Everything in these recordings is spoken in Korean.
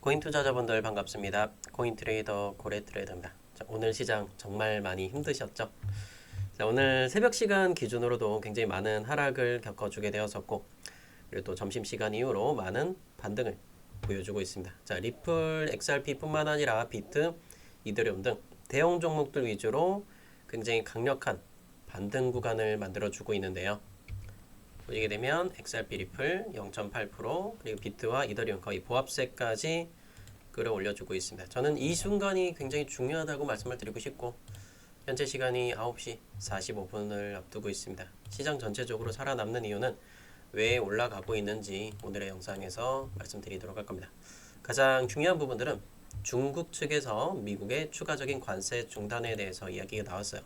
코인 투자자분들 반갑습니다. 코인 트레이더 고래트레이더입니다. 자, 오늘 시장 정말 많이 힘드셨죠? 자, 오늘 새벽 시간 기준으로도 굉장히 많은 하락을 겪어주게 되었었고, 그리고 또 점심시간 이후로 많은 반등을 보여주고 있습니다. 자, 리플, XRP뿐만 아니라 비트, 이더리움 등 대형 종목들 위주로 굉장히 강력한 반등 구간을 만들어주고 있는데요. 보시게 되면 XRP 리플 0.8% 그리고 비트와 이더리움 거의 보합세까지 끌어올려주고 있습니다. 저는 이 순간이 굉장히 중요하다고 말씀을 드리고 싶고, 현재 시간이 9시 45분을 앞두고 있습니다. 시장 전체적으로 살아남는 이유는 왜 올라가고 있는지 오늘의 영상에서 말씀드리도록 할 겁니다. 가장 중요한 부분들은 중국 측에서 미국의 추가적인 관세 중단에 대해서 이야기가 나왔어요.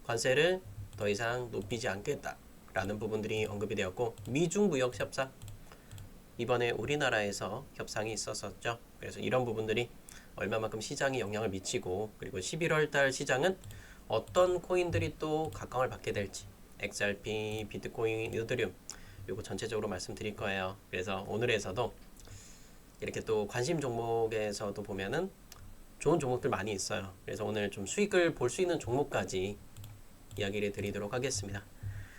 관세를 더 이상 높이지 않겠다 라는 부분들이 언급이 되었고, 미중 무역 협상 이번에 우리나라에서 협상이 있었었죠. 그래서 이런 부분들이 얼마만큼 시장에 영향을 미치고, 그리고 11월 달 시장은 어떤 코인들이 또 각광을 받게 될지, XRP, 비트코인, 이더리움 요거 전체적으로 말씀드릴 거예요. 그래서 오늘에서도 이렇게 또 관심 종목에서도 보면은 좋은 종목들 많이 있어요. 그래서 오늘 좀 수익을 볼 수 있는 종목까지 이야기를 드리도록 하겠습니다.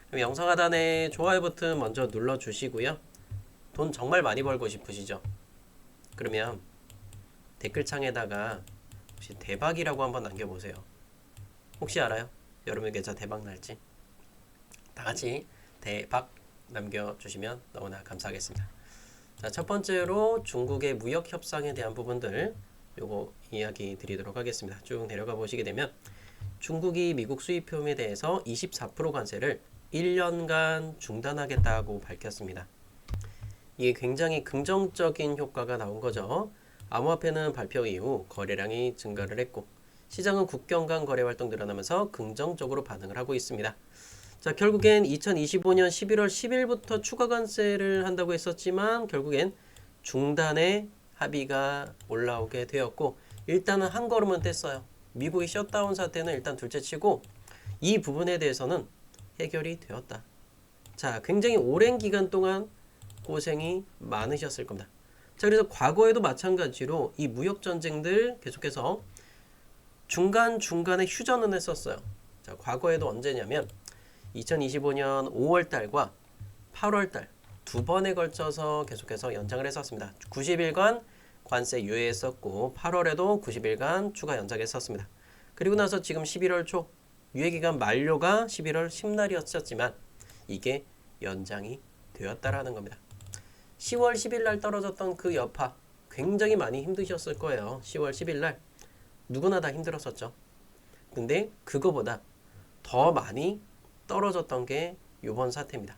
그럼 영상 하단에 좋아요 버튼 먼저 눌러주시고요. 돈 정말 많이 벌고 싶으시죠? 그러면 댓글창에다가 혹시 대박이라고 한번 남겨보세요. 혹시 알아요? 여러분 계좌 대박 날지? 다 같이 대박 남겨주시면 너무나 감사하겠습니다. 자, 첫 번째로 중국의 무역 협상에 대한 부분들 요거 이야기 드리도록 하겠습니다. 쭉 내려가 보시게 되면 중국이 미국 수입품에 대해서 24% 관세를 1년간 중단하겠다고 밝혔습니다. 이게 굉장히 긍정적인 효과가 나온 거죠. 암호화폐는 발표 이후 거래량이 증가를 했고, 시장은 국경 간 거래 활동 늘어나면서 긍정적으로 반응을 하고 있습니다. 자, 결국엔 2025년 11월 10일부터 추가 관세를 한다고 했었지만 결국엔 중단의 합의가 올라오게 되었고, 일단은 한 걸음은 뗐어요. 미국의 셧다운 사태는 일단 둘째치고 이 부분에 대해서는 해결이 되었다. 자, 굉장히 오랜 기간 동안 고생이 많으셨을 겁니다. 자, 그래서 과거에도 마찬가지로 이 무역 전쟁들 계속해서 중간중간에 휴전은 했었어요. 자, 과거에도 언제냐면 2025년 5월달과 8월달 두 번에 걸쳐서 계속해서 연장을 했었습니다. 90일간 관세 유예했었고 8월에도 90일간 추가 연장했었습니다. 그리고 나서 지금 11월 초 유예기간 만료가 11월 10날이었었지만 이게 연장이 되었다라는 겁니다. 10월 10일 날 떨어졌던 그 여파 굉장히 많이 힘드셨을 거예요. 10월 10일 날 누구나 다 힘들었었죠. 근데 그거보다 더 많이 떨어졌던 게 이번 사태입니다.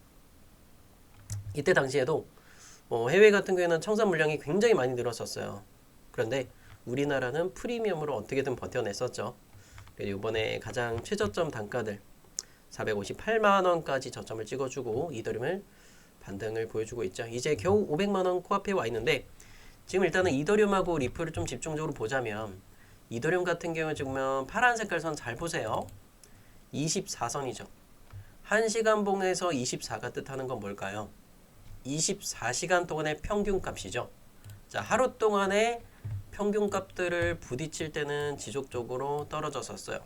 이때 당시에도 해외 같은 경우에는 청산 물량이 굉장히 많이 늘었었어요. 그런데 우리나라는 프리미엄으로 어떻게든 버텨냈었죠. 그래서 이번에 가장 최저점 단가들 458만원까지 저점을 찍어주고 이더리움을 반등을 보여주고 있죠. 이제 겨우 500만원 코앞에 와 있는데, 지금 일단은 이더리움하고 리플을 좀 집중적으로 보자면 이더리움 같은 경우 지금 파란 색깔 선 잘 보세요. 24선이죠. 1시간 봉에서 24가 뜻하는 건 뭘까요? 24시간 동안의 평균값이죠. 자, 하루 동안의 평균값들을 부딪힐 때는 지속적으로 떨어졌었어요.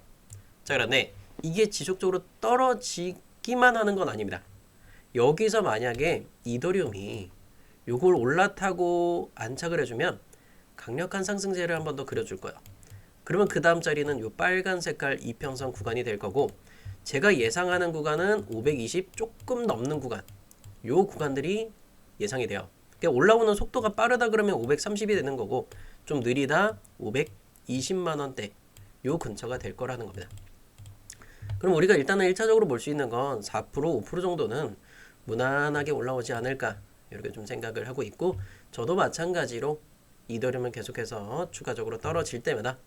자, 그런데 이게 지속적으로 떨어지기만 하는 건 아닙니다. 여기서 만약에 이더리움이 요걸 올라타고 안착을 해주면 강력한 상승세를 한 번 더 그려줄 거예요. 그러면 그 다음 자리는 요 빨간 색깔 이평선 구간이 될 거고, 제가 예상하는 구간은 520 조금 넘는 구간, 요 구간들이 예상이 돼요. 그러니까 올라오는 속도가 빠르다 그러면 530이 되는 거고, 좀 느리다 520만원대 요 근처가 될 거라는 겁니다. 그럼 우리가 일단은 1차적으로 볼 수 있는 건 4% 5% 정도는 무난하게 올라오지 않을까 이렇게 좀 생각을 하고 있고, 저도 마찬가지로 이더리움은 계속해서 추가적으로 떨어질 때마다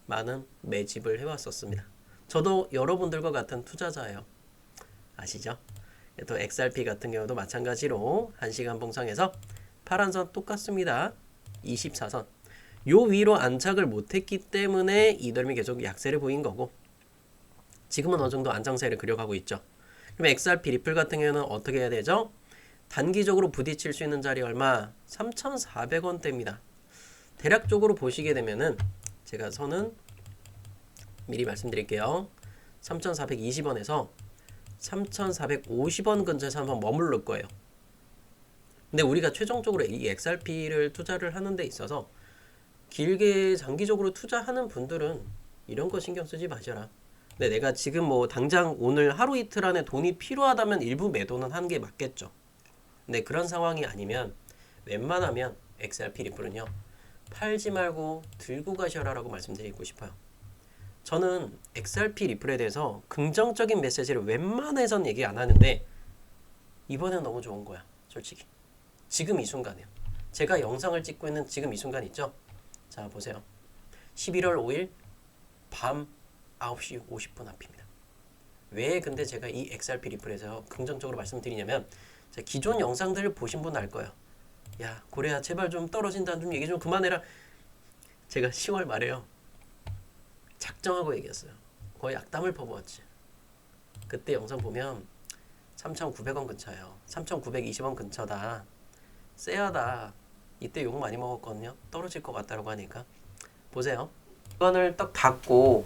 많은 매집을 해왔었습니다. 저도 여러분들과 같은 투자자예요. 아시죠? 또 XRP 같은 경우도 마찬가지로 1시간 봉상에서 파란선 똑같습니다. 24선 요 위로 안착을 못했기 때문에 이더리움이 계속 약세를 보인 거고, 지금은 어느 정도 안정세를 그려가고 있죠. 그럼 XRP 리플 같은 경우는 어떻게 해야 되죠? 단기적으로 부딪힐 수 있는 자리 얼마? 3,400원대입니다. 대략적으로 보시게 되면은 제가 선은 미리 말씀드릴게요. 3,420원에서 3,450원 근처에서 한번 머무를 거예요. 근데 우리가 최종적으로 이 XRP를 투자를 하는 데 있어서 길게 장기적으로 투자하는 분들은 이런 거 신경 쓰지 마셔라. 근데 내가 지금 뭐 당장 오늘 하루 이틀 안에 돈이 필요하다면 일부 매도는 하는 게 맞겠죠. 근데 그런 상황이 아니면 웬만하면 XRP 리플은요, 팔지 말고 들고 가셔라라고 말씀드리고 싶어요. 저는 XRP 리플에 대해서 긍정적인 메시지를 웬만해선 얘기 안 하는데 이번엔 너무 좋은 거야, 솔직히. 지금 이 순간이요. 제가 영상을 찍고 있는 지금 이 순간 있죠? 자, 보세요. 11월 5일 밤 9시 50분 앞입니다. 왜 근데 제가 이 XRP 리플에서 긍정적으로 말씀드리냐면, 기존 영상들을 보신 분 알 거예요. 야, 고래야 제발 좀 떨어진다, 좀 얘기 좀 그만해라. 제가 10월 말에요, 작정하고 얘기했어요. 거의 악담을 퍼부었지. 그때 영상 보면 3,900원 근처예요. 3,920원 근처다. 쎄하다. 이때 욕 많이 먹었거든요. 떨어질 것 같다라고 하니까. 보세요. 물건을 딱 닫고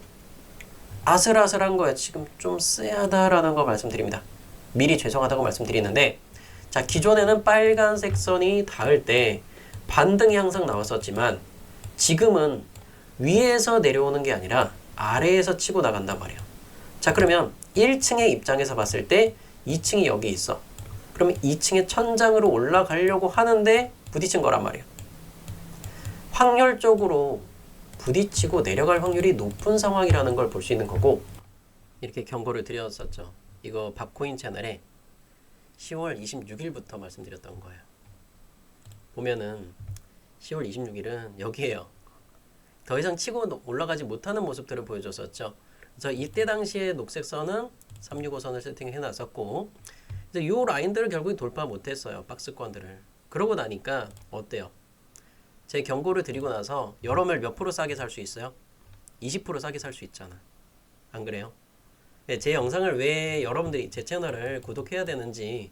아슬아슬한 거예요. 지금 좀 쎄하다라는 거 말씀드립니다. 미리 죄송하다고 말씀드리는데, 자, 기존에는 빨간색 선이 닿을 때 반등이 항상 나왔었지만 지금은 위에서 내려오는 게 아니라 아래에서 치고 나간단 말이에요. 자, 그러면 1층의 입장에서 봤을 때 2층이 여기 있어. 그러면 2층의 천장으로 올라가려고 하는데 부딪힌 거란 말이에요. 확률적으로 부딪히고 내려갈 확률이 높은 상황이라는 걸 볼 수 있는 거고, 이렇게 경고를 드렸었죠. 이거 밥코인 채널에 10월 26일부터 말씀드렸던 거예요. 보면은 10월 26일은 여기에요. 더 이상 치고 올라가지 못하는 모습들을 보여줬었죠. 그래서 이때 당시에 녹색 선은 365선을 세팅해 놨었고, 이제 이 라인들을 결국에 돌파 못했어요. 박스권들을. 그러고 나니까 어때요? 제 경고를 드리고 나서 여러분 몇 프로 싸게 살 수 있어요? 20% 싸게 살 수 있잖아. 안 그래요? 네, 제 영상을 왜 여러분들이 제 채널을 구독해야 되는지,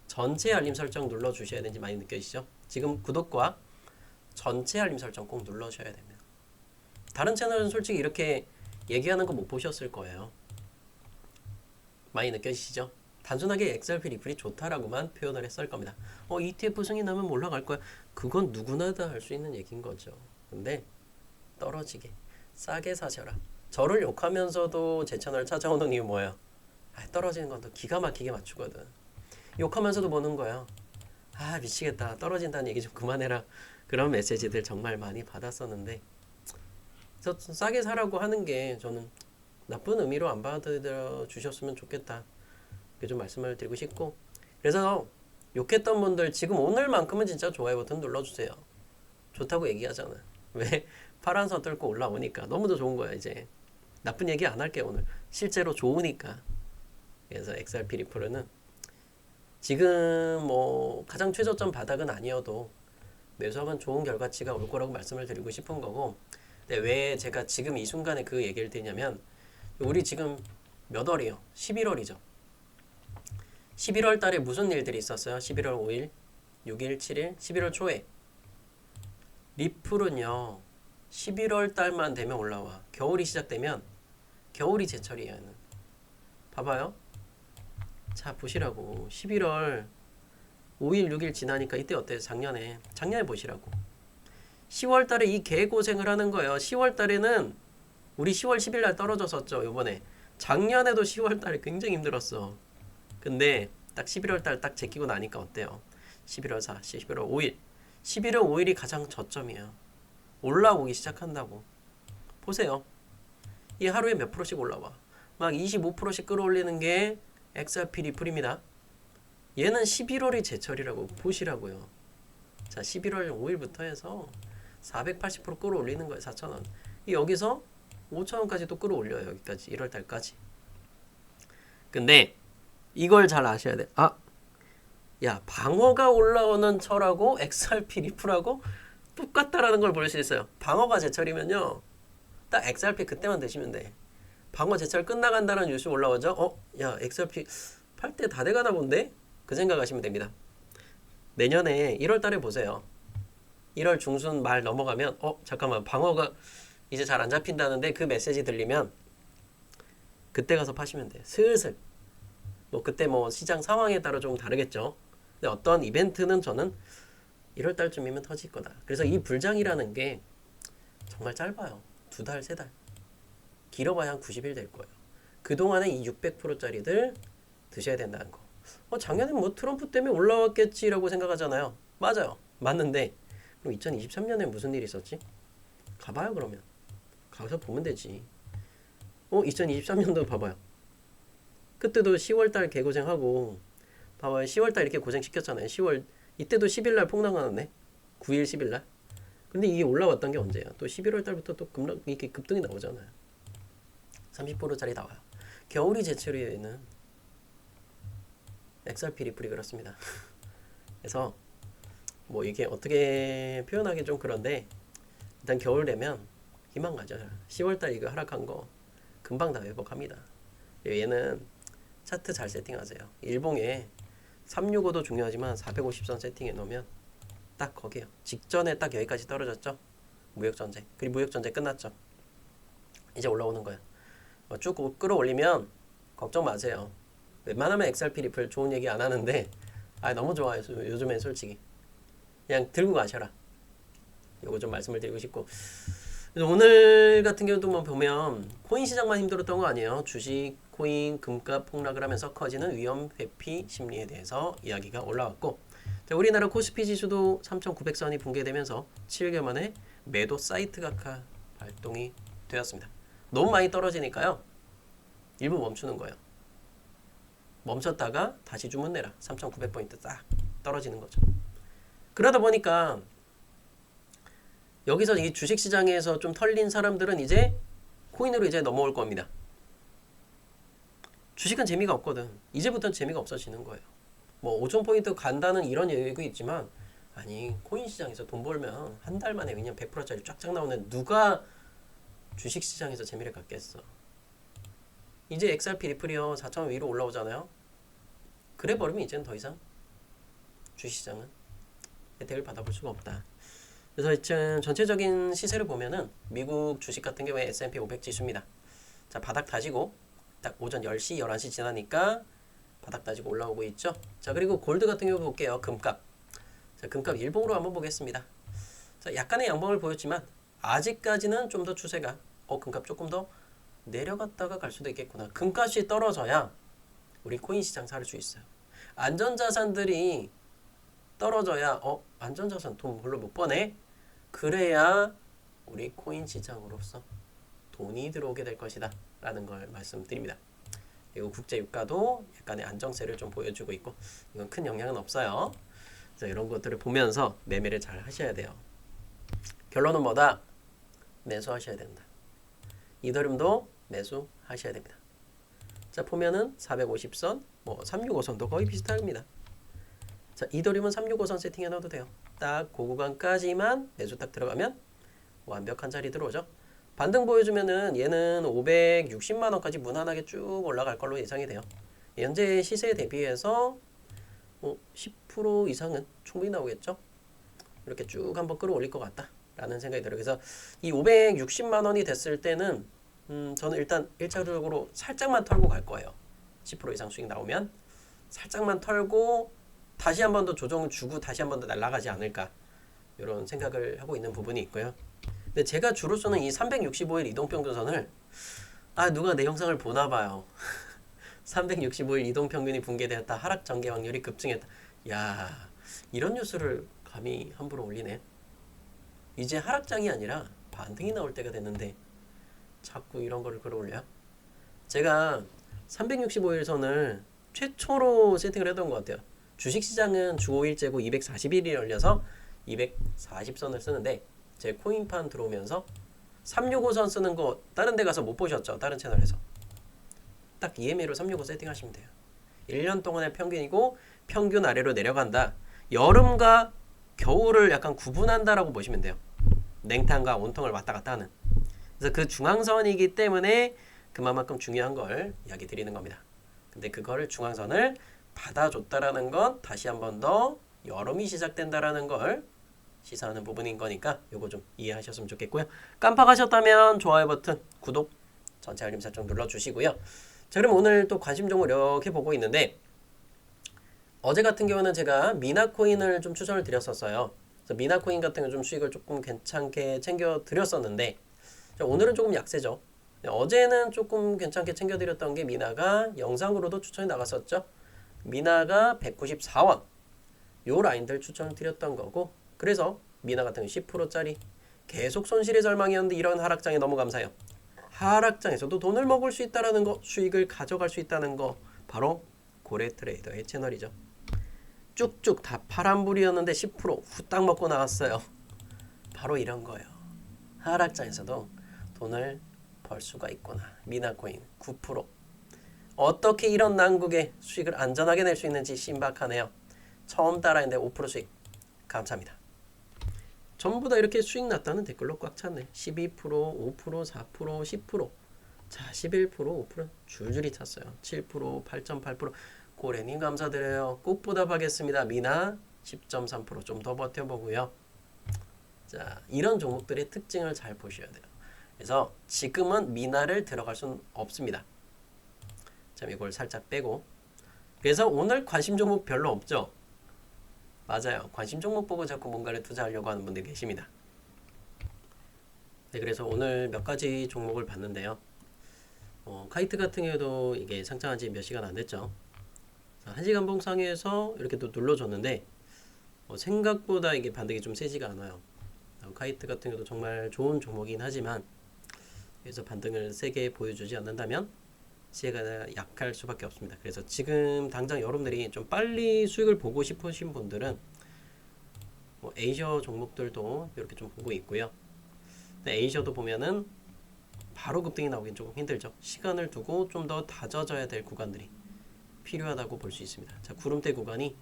전체 알림 설정 눌러주셔야 되는지 많이 느껴지시죠? 지금 구독과 전체 알림 설정 꼭 눌러주셔야 됩니다. 다른 채널은 솔직히 이렇게 얘기하는 거 못 보셨을 거예요. 많이 느껴지시죠? 단순하게 XRP 리플이 좋다라고만 표현을 했을 겁니다. ETF 승인 나면 올라갈 거야. 그건 누구나 다 할 수 있는 얘기인 거죠. 근데 떨어지게 싸게 사셔라. 저를 욕하면서도 제 채널 찾아오는 이유 뭐예요? 떨어지는 건 더 기가 막히게 맞추거든. 욕하면서도 보는 거예요. 미치겠다. 떨어진다는 얘기 좀 그만해라. 그런 메시지들 정말 많이 받았었는데, 그래서 싸게 사라고 하는 게 저는 나쁜 의미로 안 받아들여 주셨으면 좋겠다. 이렇게 좀 말씀을 드리고 싶고, 그래서 욕했던 분들 지금 오늘만큼은 진짜 좋아요 버튼 눌러주세요. 좋다고 얘기하잖아. 왜? 파란 선 뚫고 올라오니까 너무도 좋은 거야. 이제 나쁜 얘기 안 할게요. 오늘 실제로 좋으니까. 그래서 XRP 리플은 지금 뭐 가장 최저점 바닥은 아니어도 매수하면 좋은 결과치가 올 거라고 말씀을 드리고 싶은 거고, 근데 왜 제가 지금 이 순간에 그 얘기를 드리냐면, 우리 지금 몇 월이요? 11월이죠. 11월 달에 무슨 일들이 있었어요? 11월 5일, 6일, 7일, 11월 초에 리플은요 11월 달만 되면 올라와. 겨울이 시작되면 겨울이 제철이에요. 봐봐요. 자, 보시라고. 11월 5일, 6일 지나니까 이때 어때요? 작년에 보시라고. 10월 달에 이 개고생을 하는 거예요. 10월 달에는 우리 10월 10일 날 떨어졌었죠. 요번에. 작년에도 10월 달에 굉장히 힘들었어. 근데 딱 11월 달 딱 제끼고 나니까 어때요? 11월 4, 11월 5일. 11월 5일이 가장 저점이에요. 올라오기 시작한다고. 보세요. 이 하루에 몇 프로씩 올라와. 막 25%씩 끌어올리는 게 XRP 리플입니다. 얘는 11월이 제철이라고 보시라고요. 자, 11월 5일부터 해서 480% 끌어올리는 거예요. 4,000원. 여기서 5,000원까지 또 끌어올려요. 여기까지. 1월 달까지. 근데 이걸 잘 아셔야 돼. 야, 방어가 올라오는 철하고 XRP 리플하고 똑같다라는 걸 볼 수 있어요. 방어가 제철이면요, 딱 XRP 그때만 드시면 돼. 방어 제철 끝나간다는 뉴스 올라오죠. 야, XRP 팔 때 다 돼가나 본데? 그 생각하시면 됩니다. 내년에 1월 달에 보세요. 1월 중순 말 넘어가면 잠깐만 방어가 이제 잘 안 잡힌다는데 그 메시지 들리면 그때 가서 파시면 돼요. 슬슬. 뭐 그때 뭐 시장 상황에 따라 좀 다르겠죠. 근데 어떤 이벤트는 저는 1월 달쯤이면 터질 거다. 그래서 이 불장이라는 게 정말 짧아요. 2달, 3달. 길어봐야 한 90일 될 거예요. 그동안에 이 600%짜리들 드셔야 된다는 거. 작년에 뭐 트럼프 때문에 올라왔겠지라고 생각하잖아요. 맞아요. 맞는데 그럼 2023년에 무슨 일이 있었지? 가봐요 그러면. 가서 보면 되지. 2023년도 봐봐요. 그때도 10월달 개고생하고 봐봐요. 10월달 이렇게 고생시켰잖아요. 10월 이때도 10일날 폭락 나왔네. 9일 10일날. 근데 이게 올라왔던 게 언제야? 또 11월달부터 또 이렇게 급등이 나오잖아요. 30%짜리 나와요. 겨울이 제철이에는 XRP 리플이 그렇습니다. 그래서 뭐 이게 어떻게 표현하기 좀 그런데 일단 겨울 되면 희망 가져요. 10월달 이거 하락한 거 금방 다 회복합니다. 얘는 차트 잘 세팅하세요. 일봉에 365도 중요하지만 450선 세팅해 놓으면 딱 거기에요. 직전에 딱 여기까지 떨어졌죠. 무역전쟁. 그리고 무역전쟁 끝났죠. 이제 올라오는 거예요. 쭉 끌어올리면 걱정 마세요. 웬만하면 XRP 리플 좋은 얘기 안 하는데 너무 좋아요. 요즘엔 솔직히 그냥 들고 가셔라. 요거 좀 말씀을 드리고 싶고, 그래서 오늘 같은 경우도 뭐 보면 코인 시장만 힘들었던 거 아니에요. 주식, 코인, 금값 폭락을 하면서 커지는 위험 회피 심리에 대해서 이야기가 올라왔고, 자, 우리나라 코스피 지수도 3,900선이 붕괴되면서 7개월 만에 매도 사이트 각하 발동이 되었습니다. 너무 많이 떨어지니까요. 일부 멈추는 거예요. 멈췄다가 다시 주문 내라. 3,900포인트 딱 떨어지는 거죠. 그러다 보니까 여기서 이 주식시장에서 좀 털린 사람들은 이제 코인으로 이제 넘어올 겁니다. 주식은 재미가 없거든. 이제부터는 재미가 없어지는 거예요. 뭐 5,000포인트 간다는 이런 얘기도 있지만 아니 코인 시장에서 돈 벌면 한 달 만에 그냥 100%짜리 쫙쫙 나오는 누가 주식시장에서 재미를 갖겠어. 이제 XRP 리플이요 4,000원 위로 올라오잖아요. 그래 버리면 이제는 더 이상 주식시장은 혜택을 받아볼 수가 없다. 그래서 전체적인 시세를 보면은 미국 주식 같은 경우에 S&P 500 지수입니다. 자, 바닥 다지고 딱 오전 10시, 11시 지나니까 바닥 다지고 올라오고 있죠. 자, 그리고 골드 같은 경우 볼게요. 금값. 자, 금값 일봉으로 한번 보겠습니다. 자, 약간의 양봉을 보였지만 아직까지는 좀 더 추세가 금값 조금 더 내려갔다가 갈 수도 있겠구나. 금값이 떨어져야 우리 코인 시장 살 수 있어요. 안전자산들이 떨어져야 안전자산 돈 별로 못 버네. 그래야 우리 코인 시장으로서 돈이 들어오게 될 것이다 라는 걸 말씀드립니다. 그리고 국제 유가도 약간의 안정세를 좀 보여주고 있고 이건 큰 영향은 없어요. 그래서 이런 것들을 보면서 매매를 잘 하셔야 돼요. 결론은 뭐다? 매수하셔야 된다. 이더리움도 매수하셔야 됩니다. 자, 보면은 450선, 365선도 거의 비슷합니다. 자, 이더리움은 365선 세팅해 놔도 돼요. 딱 그 구간까지만 매수 딱 들어가면 완벽한 자리 들어오죠. 반등 보여주면은 얘는 560만 원까지 무난하게 쭉 올라갈 걸로 예상이 돼요. 현재 시세에 대비해서 10% 이상은 충분히 나오겠죠. 이렇게 쭉 한번 끌어올릴 것 같다라는 생각이 들어요. 그래서 이 560만 원이 됐을 때는 저는 일단 1차적으로 살짝만 털고 갈 거예요. 10% 이상 수익 나오면 살짝만 털고 다시 한 번 더 조정을 주고 다시 한 번 더 날아가지 않을까 이런 생각을 하고 있는 부분이 있고요. 근데 제가 주로 쓰는 이 365일 이동평균선을 누가 내 영상을 보나 봐요. 365일 이동평균이 붕괴되었다. 하락 전개 확률이 급증했다. 야, 이런 뉴스를 감히 함부로 올리네. 이제 하락장이 아니라 반등이 나올 때가 됐는데 자꾸 이런 거를 끌어올려. 제가 365일 선을 최초로 세팅을 했던 것 같아요. 주식시장은 주 5일째고 240일이 열려서 240선을 쓰는데 제 코인판 들어오면서 365선 쓰는 거 다른 데 가서 못 보셨죠? 다른 채널에서. 딱 EMA로 365 세팅하시면 돼요. 1년 동안의 평균이고 평균 아래로 내려간다. 여름과 겨울을 약간 구분한다라고 보시면 돼요. 냉탕과 온탕을 왔다 갔다 하는. 그래서 그 중앙선이기 때문에 그만큼 중요한 걸 이야기 드리는 겁니다. 근데 그거를 중앙선을 받아줬다라는 건 다시 한 번 더 여름이 시작된다라는 걸 시사하는 부분인 거니까 요거 좀 이해하셨으면 좋겠고요. 깜빡하셨다면 좋아요 버튼, 구독, 전체 알림 설정 눌러주시고요. 자, 그럼 오늘 또 관심 종목 이렇게 보고 있는데 어제 같은 경우는 제가 미나코인을 좀 추천을 드렸었어요. 그래서 미나코인 같은 경우 좀 수익을 조금 괜찮게 챙겨 드렸었는데 오늘은 조금 약세죠. 어제는 조금 괜찮게 챙겨 드렸던 게 미나가 영상으로도 추천이 나갔었죠. 미나가 194원 요 라인들 추천을 드렸던 거고, 그래서 미나 같은 경우 10%짜리 계속 손실의 절망이었는데 이런 하락장에 너무 감사해요. 하락장에서도 돈을 먹을 수 있다는 거, 수익을 가져갈 수 있다는 거, 바로 고래트레이더의 채널이죠. 쭉쭉 다 파란불이었는데 10% 후딱 먹고 나왔어요. 바로 이런 거예요. 하락장에서도 돈을 벌 수가 있구나. 미나코인 9%. 어떻게 이런 난국에 수익을 안전하게 낼 수 있는지 신박하네요. 처음 따라했는데 5% 수익. 감사합니다. 전부 다 이렇게 수익 났다는 댓글로 꽉 찼네. 12%, 5%, 4%, 10%. 자, 11%, 5% 줄줄이 찼어요. 7%, 8.8%. 고래님 감사드려요. 꼭 보답하겠습니다. 미나 10.3% 좀 더 버텨보고요. 자, 이런 종목들의 특징을 잘 보셔야 돼요. 그래서 지금은 미나를 들어갈 수는 없습니다. 자, 이걸 살짝 빼고. 그래서 오늘 관심 종목 별로 없죠? 맞아요. 관심 종목 보고 자꾸 뭔가를 투자하려고 하는 분들이 계십니다. 네, 그래서 오늘 몇 가지 종목을 봤는데요. 카이트 같은 경우도 이게 상장한 지 몇 시간 안 됐죠. 1시간 봉상에서 이렇게 또 눌러줬는데 생각보다 이게 반등이 좀 세지가 않아요. 카이트 같은 경우도 정말 좋은 종목이긴 하지만 그래서 반등을 세게 보여주지 않는다면 시세가 약할 수밖에 없습니다. 그래서 지금 당장 여러분들이 좀 빨리 수익을 보고 싶으신 분들은 에이셔 종목들도 이렇게 좀 보고 있고요. 근데 에이셔도 보면은 바로 급등이 나오긴 조금 힘들죠. 시간을 두고 좀 더 다져져야 될 구간들이 필요하다고 볼 수 있습니다. 자, 구름대 구간이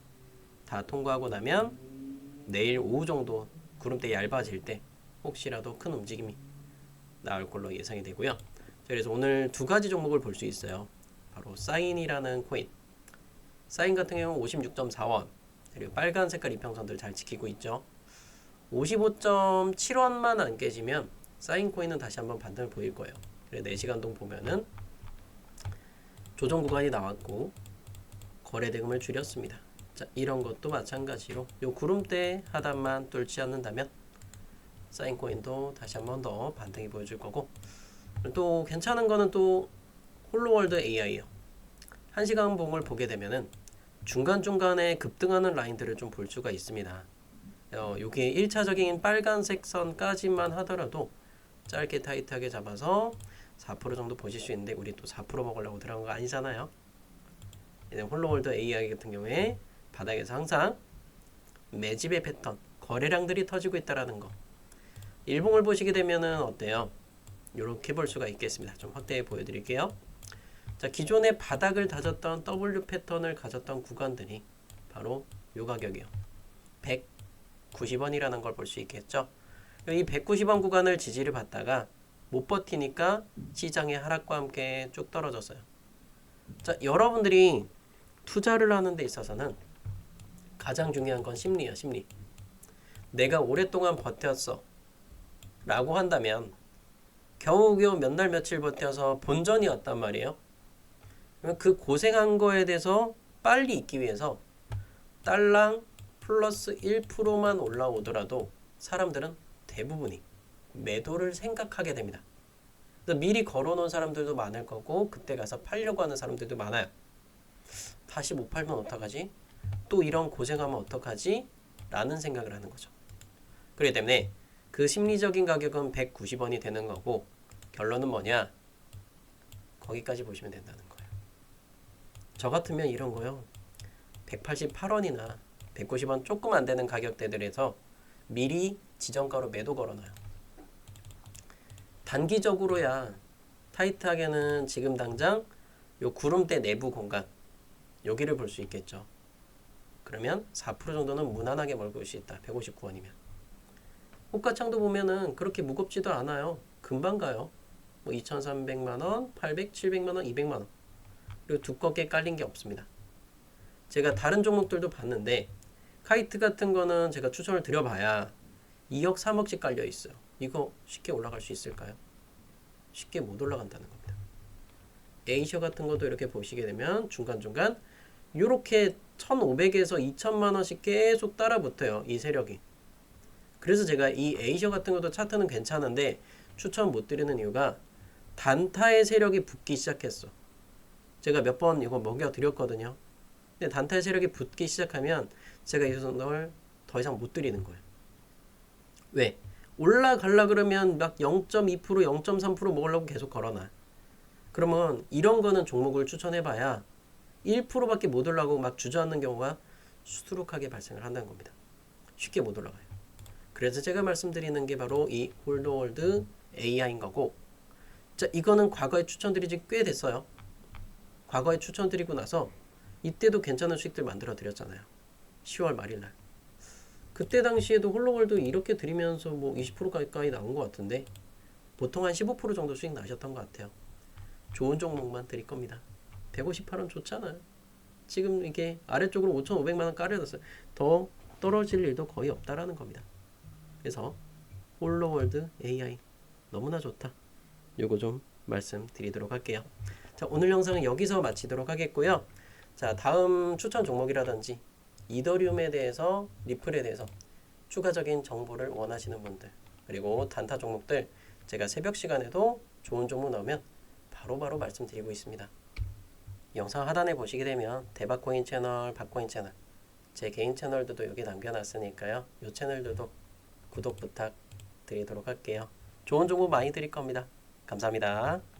다 통과하고 나면 내일 오후 정도 구름대 얇아질 때 혹시라도 큰 움직임이 나올 걸로 예상이 되고요. 그래서 오늘 두 가지 종목을 볼 수 있어요. 바로 사인이라는 코인. 사인 같은 경우는 56.4원. 그리고 빨간 색깔 이평선들 잘 지키고 있죠. 55.7원만 안 깨지면 사인 코인은 다시 한번 반등을 보일 거예요. 그래서 4시간동 보면은 조정 구간이 나왔고 거래 대금을 줄였습니다. 자, 이런 것도 마찬가지로 요 구름대 하단만 뚫지 않는다면 사인 코인도 다시 한번 더 반등이 보여줄 거고, 또 괜찮은 거는 또 홀로월드 AI요. 1시간 봉을 보게 되면은 중간중간에 급등하는 라인들을 좀 볼 수가 있습니다. 요게 1차적인 빨간색 선까지만 하더라도 짧게 타이트하게 잡아서 4% 정도 보실 수 있는데 우리 또 4% 먹으려고 들어간 거 아니잖아요. 홀로월드 AI 같은 경우에 바닥에서 항상 매집의 패턴, 거래량들이 터지고 있다라는 거. 일봉을 보시게 되면은 어때요? 이렇게 볼 수가 있겠습니다. 좀 확대해 보여드릴게요. 자, 기존의 바닥을 다졌던 W 패턴을 가졌던 구간들이 바로 이 가격이요. 190원이라는 걸 볼 수 있겠죠. 이 190원 구간을 지지를 받다가 못 버티니까 시장의 하락과 함께 쭉 떨어졌어요. 자, 여러분들이 투자를 하는 데 있어서는 가장 중요한 건 심리야, 심리. 내가 오랫동안 버텼어 라고 한다면 겨우겨우 몇 날 며칠 버텨서 본전이 왔단 말이에요. 그 고생한 거에 대해서 빨리 있기 위해서 달랑 플러스 1%만 올라오더라도 사람들은 대부분이 매도를 생각하게 됩니다. 미리 걸어놓은 사람들도 많을 거고 그때 가서 팔려고 하는 사람들도 많아요. 다시 못 팔면 어떡하지? 또 이런 고생하면 어떡하지? 라는 생각을 하는 거죠. 그렇기 때문에 그 심리적인 가격은 190원이 되는 거고, 결론은 뭐냐? 거기까지 보시면 된다는 거예요. 저 같으면 이런 거요. 188원이나 190원 조금 안 되는 가격대들에서 미리 지정가로 매도 걸어놔요. 단기적으로야 타이트하게는 지금 당장 요 구름대 내부 공간 여기를 볼 수 있겠죠. 그러면 4% 정도는 무난하게 먹을 수 있다. 159원이면. 호가창도 보면은 그렇게 무겁지도 않아요. 금방 가요. 뭐 2,300만원, 800, 700만원, 200만원. 그리고 두껍게 깔린 게 없습니다. 제가 다른 종목들도 봤는데 카이트 같은 거는 제가 추천을 드려봐야 2억, 3억씩 깔려 있어요. 이거 쉽게 올라갈 수 있을까요? 쉽게 못 올라간다는 겁니다. A셔 같은 것도 이렇게 보시게 되면 중간중간 이렇게 1,500에서 2천만 원씩 계속 따라붙어요. 이 세력이. 그래서 제가 이 A셔 같은 것도 차트는 괜찮은데 추천 못 드리는 이유가 단타의 세력이 붙기 시작했어. 제가 몇 번 이거 먹여 드렸거든요. 근데 단타의 세력이 붙기 시작하면 제가 이 손을 더 이상 못 드리는 거예요. 왜? 올라가려 그러면 막 0.2%, 0.3% 먹으려고 계속 걸어놔. 그러면 이런 거는 종목을 추천해봐야 1%밖에 못 올라가고 막 주저앉는 경우가 수두룩하게 발생을 한다는 겁니다. 쉽게 못 올라가요. 그래서 제가 말씀드리는 게 바로 이 홀더월드 AI인 거고, 자, 이거는 과거에 추천드리지 꽤 됐어요. 과거에 추천드리고 나서 이때도 괜찮은 수익들 만들어 드렸잖아요. 10월 말일날. 그때 당시에도 홀로월드 이렇게 드리면서 뭐 20% 가까이 나온 것 같은데 보통 한 15% 정도 수익 나셨던 것 같아요. 좋은 종목만 드릴 겁니다. 158원 좋잖아요. 지금 이게 아래쪽으로 5,500만 원 깔아놨어요. 더 떨어질 일도 거의 없다라는 겁니다. 그래서 홀로월드 AI 너무나 좋다. 요거 좀 말씀드리도록 할게요. 자, 오늘 영상은 여기서 마치도록 하겠고요. 자, 다음 추천 종목이라든지 이더리움에 대해서, 리플에 대해서 추가적인 정보를 원하시는 분들, 그리고 단타 종목들 제가 새벽 시간에도 좋은 종목 나오면 바로바로 말씀드리고 있습니다. 영상 하단에 보시게 되면 대박코인 채널, 박코인 채널, 제 개인 채널들도 여기 남겨놨으니까요. 이 채널들도 구독 부탁드리도록 할게요. 좋은 정보 많이 드릴 겁니다. 감사합니다.